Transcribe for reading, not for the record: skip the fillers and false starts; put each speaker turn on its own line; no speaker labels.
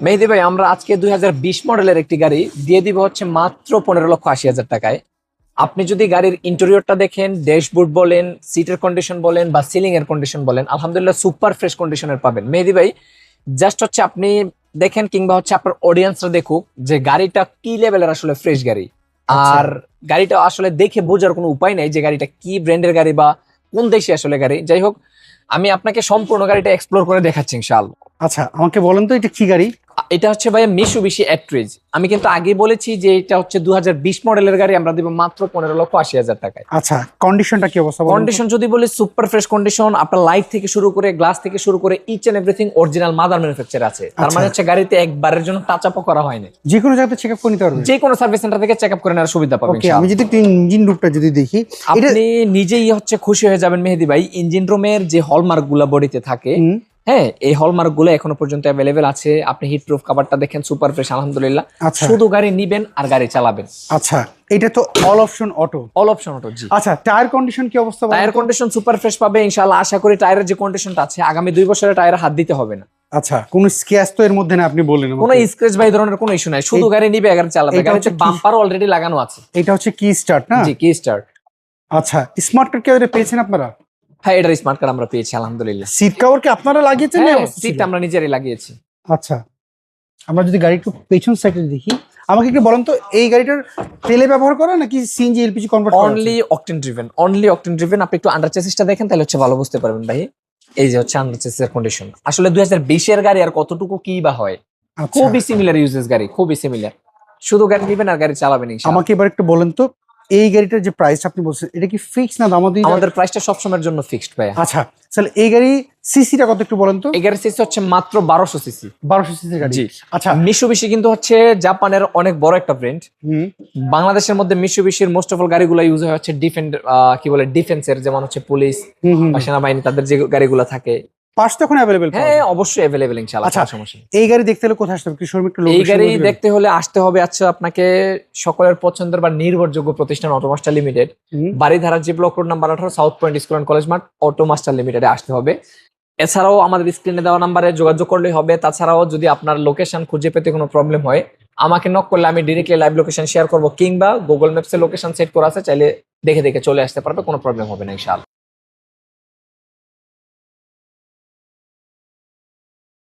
মেহেদি ভাই, আমরা আজকে 2020 মডেলের একটি গাড়ি দিয়ে দিব হচ্ছে মাত্র 15,80,000 টাকায়। আপনি যদি গাড়ির ইন্টেরিয়রটা দেখেন, ড্যাশবোর্ড বলেন, সিটের কন্ডিশন বলেন বা সিলিং এর কন্ডিশন বলেন, আলহামদুলিল্লাহ সুপার ফ্রেশ কন্ডিশনের পাবেন মেহেদি ভাই। জাস্ট হচ্ছে আপনি দেখেন কিংবা হচ্ছে আপনার অডিয়েন্সরা দেখুক যে গাড়িটা কি লেভেলের আসলে ফ্রেশ গাড়ি।
আচ্ছা।
আর গাড়িটা আসলে দেখে বোঝার কোনো উপায় নাই যে গাড়িটা কি ব্র্যান্ডের গাড়ি বা কোন দেশে আসলে গাড়ি। যাই হোক, আমি আপনাকে সম্পূর্ণ গাড়িটা এক্সপ্লোর করে দেখাচ্ছি ইনশাআল্লাহ।
আচ্ছা, আমাকে বলেন তো এটা কি গাড়ি?
এটা হচ্ছে ভাইয়া মিশুবিশি এট্রিজ। আমি কিন্তু আগে বলেছি যে এটা হচ্ছে 2020 মডেলের গাড়ি, আমরা দিব মাত্র 15,80,000 টাকায়।
আচ্ছা, কন্ডিশনটা কি অবস্থা বলুন তো?
কন্ডিশন যদি বলি সুপার ফ্রেশ কন্ডিশন, আপনার লাইট থেকে শুরু করে গ্লাস থেকে শুরু করে each and everything original mother manufacture আছে। তার
আচ্ছা।
মানে হচ্ছে গাড়িতে একবারের জন্য টাচ আপও করা হয়নি।
যে কোনো জায়গাতে চেক আপ করে নিতে পারবেন?
যে কোনো সার্ভিস সেন্টার থেকে চেক আপ করে নেওয়ার সুবিধা পাবেন
ওকে, আমি যদি একটু ইঞ্জিন রুমটা যদি দেখি, এটা
আপনি নিজেই হচ্ছে খুশি হয়ে যাবেন মেহেদি ভাই। ইঞ্জিন রুমের যে হলমার্ক গুলা বডিতে থাকে, হ্যাঁ, এই হলমার্ক গুলো এখনো পর্যন্ত অ্যাভেলেবেল আছে। আপনি হিট প্রুফ কভারটা দেখেন, সুপার ফ্রেশ আলহামদুলিল্লাহ।
আচ্ছা।
শুধু গাড়ি নিবেন আর গাড়ি চালাবেন।
আচ্ছা, এটা তো all option auto.
All option auto, জি।
আচ্ছা, টায়ার কন্ডিশন কি অবস্থা বলুন
টায়ার
তো?
কন্ডিশন সুপার ফ্রেশ পাবে ইনশাআল্লাহ। আশা করি টায়ারের যে কন্ডিশনটা আছে, আগামী 2 বছরের টায়ারে হাত দিতে হবে না।
আচ্ছা, কোনো স্ক্র্যাচ তো এর মধ্যে না, আপনি বললেন আমাকে।
কোনো স্ক্র্যাচ বা এই ধরনের কোনো ইস্যু নাই, শুধু গাড়ি নিবে গাড়ি চালাবে।
এটা
গাড়িতে
হচ্ছে কি?
বাম্পার অলরেডি লাগানো আছে।
এটা হচ্ছে কি স্টার্ট না?
জি, কি স্টার্ট।
আচ্ছা, স্মার্ট কার্ড কি এটা পেয়েছেন আপনারা?
হ্যাঁ, এটার স্মার্ট কার্ড আমরা পেয়েছি আলহামদুলিল্লাহ।
সিট কভার কি আপনারা লাগিয়েছেন না?
হ্যাঁ,
অবস্থা ছিল?
সিট আমরা নিজেরাই লাগিয়েছি।
আচ্ছা, আমরা যদি গাড়ি একটু পেছন সাইডে দেখি, আমাকে একটু বলেন তো এই গাড়িটার তেলে ব্যবহার করা নাকি সিএনজি এলপিজি কনভার্ট করা?
Only octane driven, only octane driven. আপনি একটু আন্ডার চেসিসটা দেখেন, তাহলে হচ্ছে ভালো বুঝতে পারবেন ভাই। এই যে হচ্ছে আন্ডার চেসিসের কন্ডিশন, আসলে 2020 এর গাড়ি আর কতটুকু কি বা হয়।
আচ্ছা,
খুবই সিমিলার ইউজেস গাড়ি, খুবই সিমিলার। শুধু গাড়ি নিবেন আর গাড়ি চালাবেন ইনশাআল্লাহ।
আমাকে এবার একটু বলেন তো এই গাড়িটার যে প্রাইস আপনি বলছেন, এটা কি ফিক্স না দামাদি?
আমাদের প্রাইসটা সবসময়ের জন্য ফিক্সড ভাই।
আচ্ছা, তাহলে এই গাড়ি সিসিটা কত একটু বলেন তো?
এই গাড়ির সিসি হচ্ছে মাত্র 1200 সিসি।
1200 সিসির গাড়ি।
জি।
আচ্ছা।
মিশুবিশি কিন্তু হচ্ছে জাপানের অনেক বড় একটা ব্র্যান্ড।
হুম।
বাংলাদেশের মধ্যে মিশুবিশির মোস্ট অফ অল গাড়িগুলো ইউজ হয় হচ্ছে কি বলে ডিফেন্সের, যেমন হচ্ছে পুলিশ বা সেনাবাহিনী, তাদের যে গাড়িগুলো থাকে।
পার্টস তো এখন অ্যাভেলেবেল?
হ্যাঁ, অবশ্যই অ্যাভেলেবেল ইনশাআল্লাহ,
আচ্ছা,
কোনো সমস্যা নেই।
এই গাড়ি দেখতে হলে কোথায় আসতে হবে? কি শোরুমে একটু
এই
লোকেশন
গাড়ি
বলে দিবেন?
দেখতে হলে আসতে হবে আচ্ছা আপনাকে সকলের পছন্দের বা নির্ভরযোগ্য প্রতিষ্ঠান Automaster limited,
hmm.
Baridhara G block road number 18, south point school and college মাঠ, অটোমাস্টার লিমিটেডে আসতে হবে। এছাড়াও আমাদের স্ক্রিনে দেওয়া নাম্বারে যোগাযোগ করলেই হবে। তাছাড়াও যদি আপনার লোকেশন খুঁজে পেতে কোনো প্রবলেম হয়, আমাকে নক করলে আমি ডিরেক্টলি লাইভ লোকেশন শেয়ার করবো, কিংবা গুগল ম্যাপসে লোকেশন সেট করা আছে, চাইলে দেখে দেখে চলে আসতে পারবে, কোনো প্রবলেম হবে না ইনশাআল্লাহ।